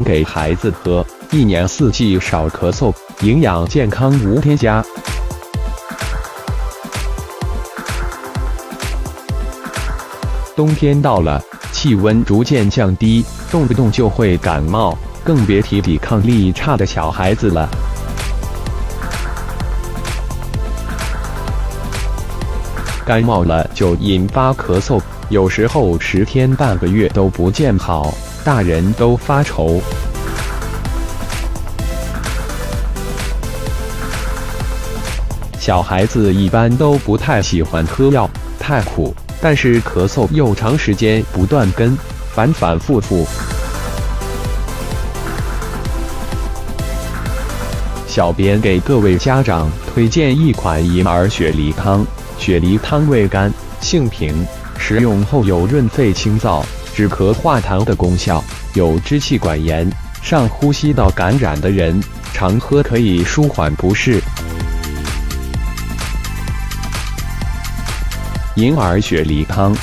给孩子喝，一年四季少咳嗽，营养健康无添加。冬天到了，气温逐渐降低，动不动就会感冒，更别提抵抗力差的小孩子了。感冒了就引发咳嗽，有时候10天半个月都不见好，大人都发愁。小孩子一般都不太喜欢喝药，太苦，但是咳嗽又长时间不断根，反反复复。小编给各位家长推荐一款银耳雪梨汤。雪梨汤味甘，性平，食用后有润肺清燥、止咳化痰的功效，有支气管炎、上呼吸道感染的人常喝可以舒缓不适。银耳雪梨汤。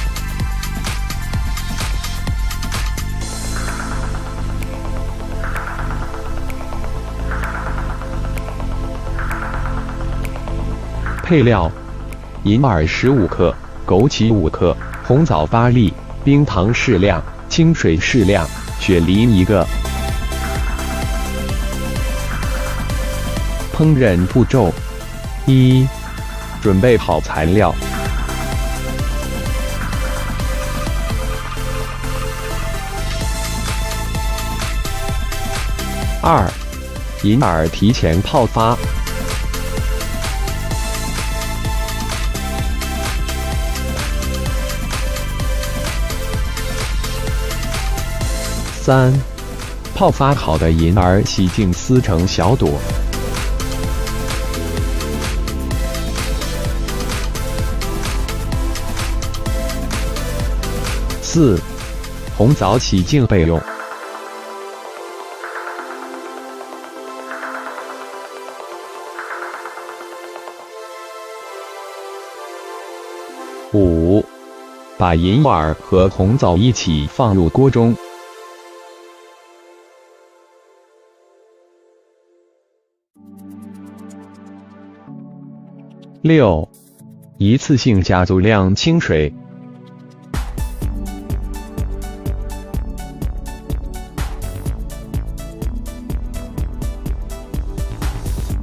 配料：银耳15克，枸杞5克，红枣8粒，冰糖适量，清水适量，雪梨1个。烹饪步骤： 1. 准备好材料。2. 银耳提前泡发。3. 泡发好的银耳洗净撕成小朵。4. 红枣洗净备用。5. 把银耳和红枣一起放入锅中。6. 一次性加足量清水。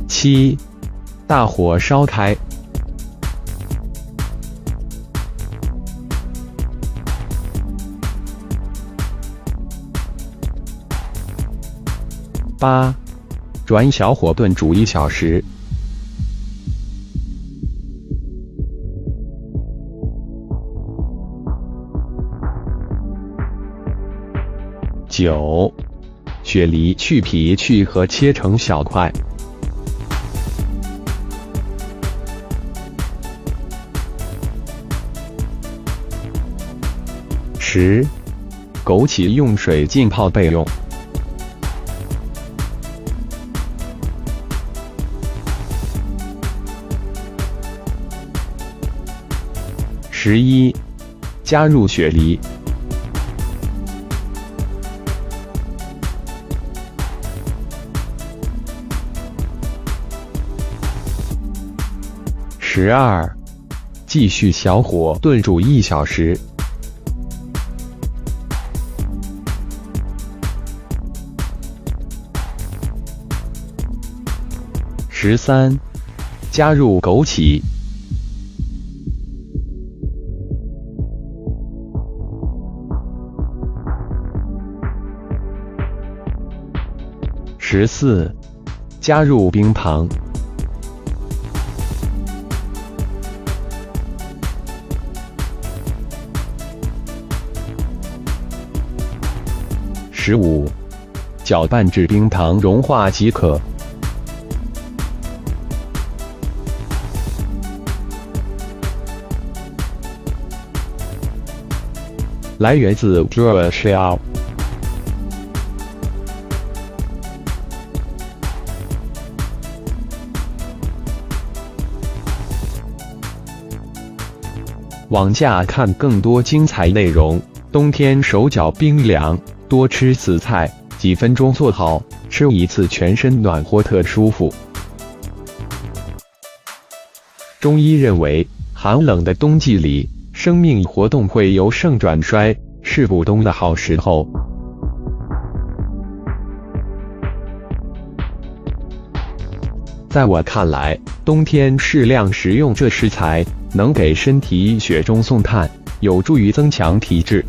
7. 大火烧开。8. 转小火炖煮1小时。9. 雪梨去皮去核切成小块。10. 枸杞用水浸泡备用。11. 加入雪梨。12. 继续小火炖煮1小时。13. 加入枸杞。14. 加入冰糖。15. 搅拌至冰糖融化即可。来源自 Duracell。网架看更多精彩内容。冬天手脚冰凉，多吃紫菜，几分钟做好，吃一次全身暖和特舒服。中医认为，寒冷的冬季里，生命活动会由盛转衰，是补冬的好时候。在我看来，冬天适量食用这食材，能给身体雪中送炭，有助于增强体质。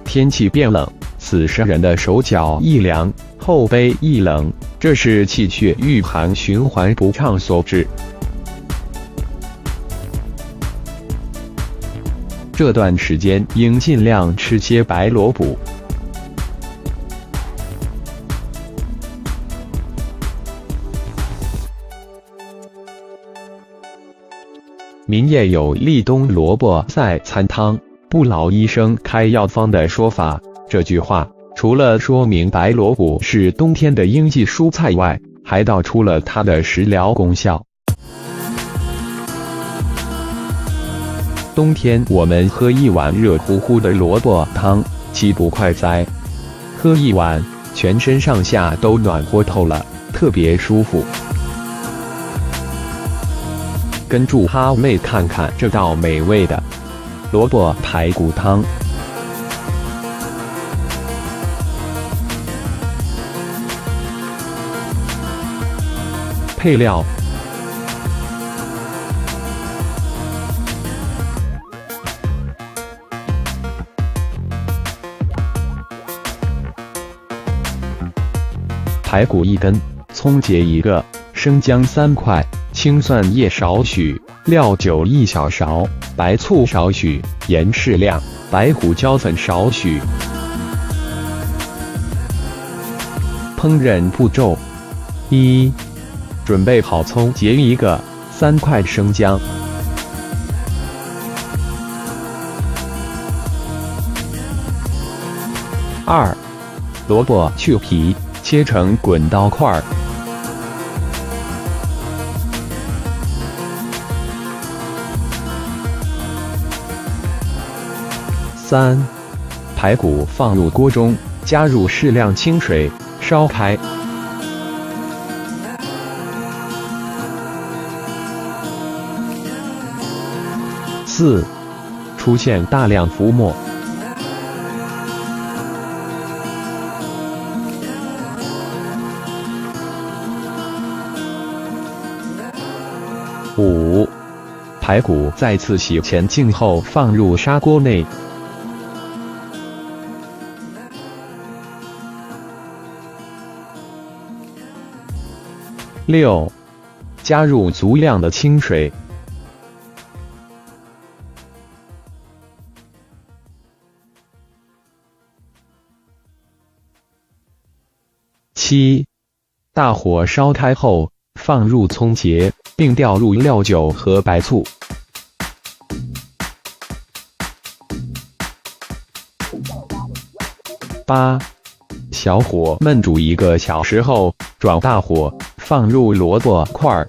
天气变冷，此时人的手脚一凉，后背一冷，这是气血郁寒循环不畅所致。这段时间应尽量吃些白萝卜。民谚有立冬萝卜赛餐汤，不劳医生开药方的说法。这句话除了说明白萝卜是冬天的应季蔬菜外，还道出了它的食疗功效。冬天我们喝一碗热乎乎的萝卜汤，岂不快哉？喝一碗，全身上下都暖和透了，特别舒服。跟住哈妹看看这道美味的萝卜排骨汤。配料：排骨1根，葱节1个，生姜3块。青蒜叶少许，料酒1小勺，白醋少许，盐适量，白胡椒粉少许。烹饪步骤： 1. 准备好葱节1个，3块生姜。2. 萝卜去皮，切成滚刀块。3. 排骨放入锅中，加入适量清水，烧开。4. 出现大量浮沫。5. 排骨再次洗前净后放入砂锅内。6. 加入足量的清水。7. 大火烧开后，放入葱节，并调入料酒和白醋。8. 小火焖煮1个小时后，转大火，放入萝卜块。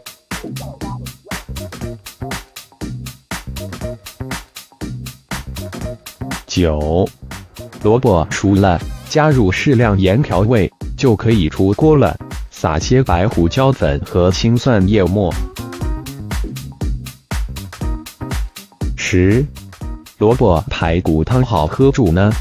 9. 萝卜熟了，加入适量盐调味，就可以出锅了。撒些白胡椒粉和青蒜叶末。10. 萝卜排骨汤好喝煮呢。